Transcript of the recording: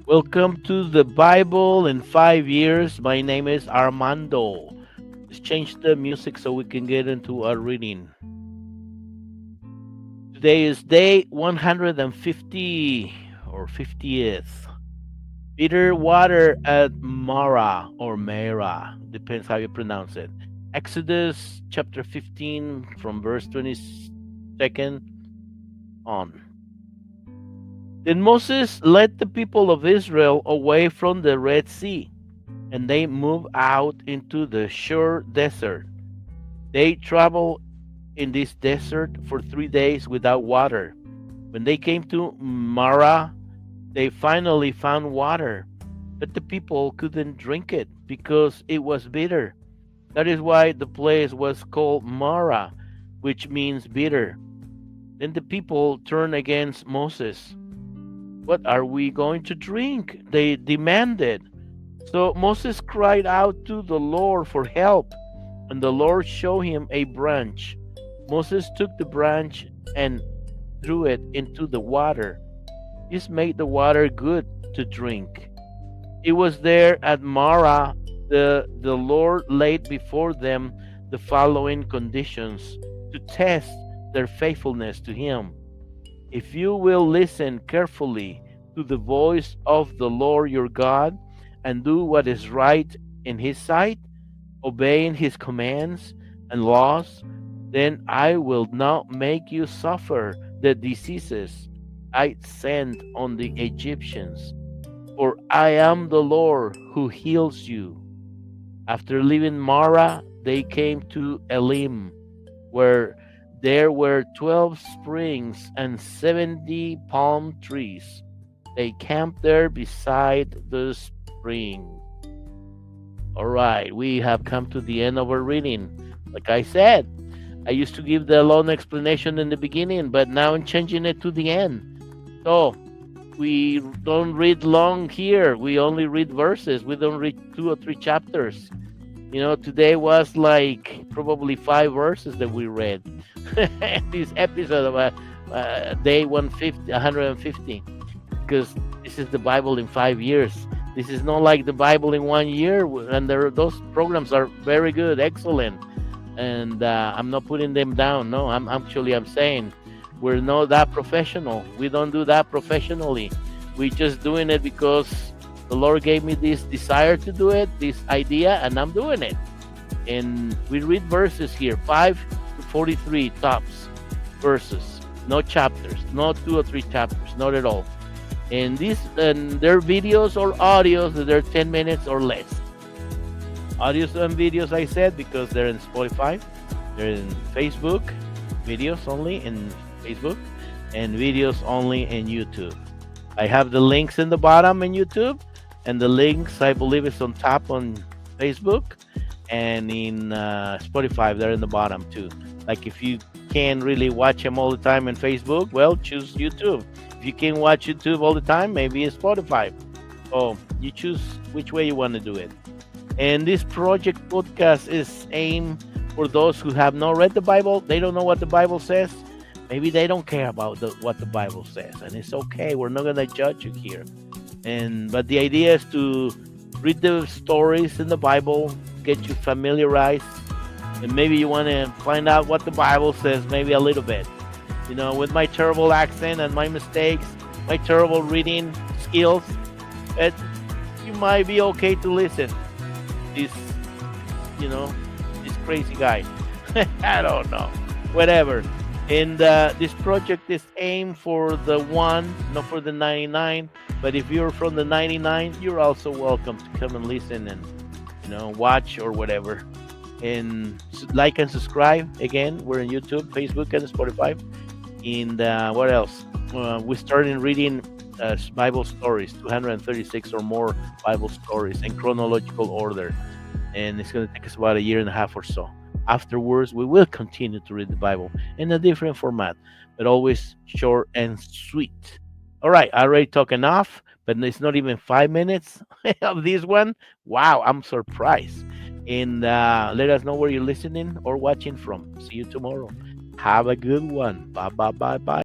Welcome to the Bible in 5 years. My name is Armando. Let's change the music so we can get into our reading. Today is day 150 or 50th. Bitter water at Marah or Marah, depends how you pronounce it. Exodus chapter 15 from verse 22nd on. Then Moses led the people of Israel away from the Red Sea, and they moved out into the Shur desert. They traveled in this desert for 3 days without water. When they came to Marah, they finally found water, but the people couldn't drink it because it was bitter. That is why the place was called Marah, which means bitter. Then the people turned against Moses. What are we going to drink? They demanded. So Moses cried out to the Lord for help, and the Lord showed him a branch. Moses took the branch and threw it into the water. This made the water good to drink. It was there at Marah the Lord laid before them the following conditions to test their faithfulness to Him. If you will listen carefully to the voice of the Lord your God and do what is right in His sight, obeying His commands and laws, then I will not make you suffer the diseases I sent on the Egyptians, for I am the Lord who heals you. After leaving Marah, they came to Elim, where there were 12 springs and 70 palm trees. They camped there beside the spring. All right, we have come to the end of our reading. Like I said, I used to give the long explanation in the beginning, but now I'm changing it to the end. So we don't read long here. We only read verses. We don't read 2 or 3 chapters. Today was like probably 5 verses that we read. This episode of day 150, because this is the Bible in 5 years. This is not like the Bible in 1 year, and those programs are very good, excellent, and I'm not putting them down. No, I'm saying we're not that professional. We don't do that professionally. We're just doing it because the Lord gave me this desire to do it, this idea, and I'm doing it. And we read verses here, 5 to 43 tops verses, no chapters, no 2 or 3 chapters, not at all. And they're videos or audios that are 10 minutes or less. Audios and videos, I said, because they're in Spotify, they're in Facebook, videos only in Facebook, and videos only in YouTube. I have the links in the bottom in YouTube, and the links, I believe, is on top on Facebook, and in Spotify, they're in the bottom too. Like if you can't really watch them all the time on Facebook, well, choose YouTube. If you can watch YouTube all the time, maybe it's Spotify. So you choose which way you want to do it. And this project podcast is aimed for those who have not read the Bible. They don't know what the Bible says. Maybe they don't care about what the Bible says, and it's okay. We're not going to judge you here. But the idea is to read the stories in the Bible, get you familiarized, and maybe you want to find out what the Bible says, maybe a little bit. With my terrible accent and my mistakes, my terrible reading skills, you might be okay to listen. This crazy guy. I don't know. Whatever. And this project is aimed for the one, not for the 99. But if you're from the 99, you're also welcome to come and listen and watch or whatever. And like and subscribe. Again, we're on YouTube, Facebook, and Spotify. And what else? We started reading Bible stories, 236 or more Bible stories in chronological order. And it's going to take us about 1.5 years or so. Afterwards, we will continue to read the Bible in a different format, but always short and sweet. All right, I already talked enough, but it's not even 5 minutes of this one. Wow, I'm surprised. And let us know where you're listening or watching from. See you tomorrow. Have a good one. Bye, bye, bye, bye.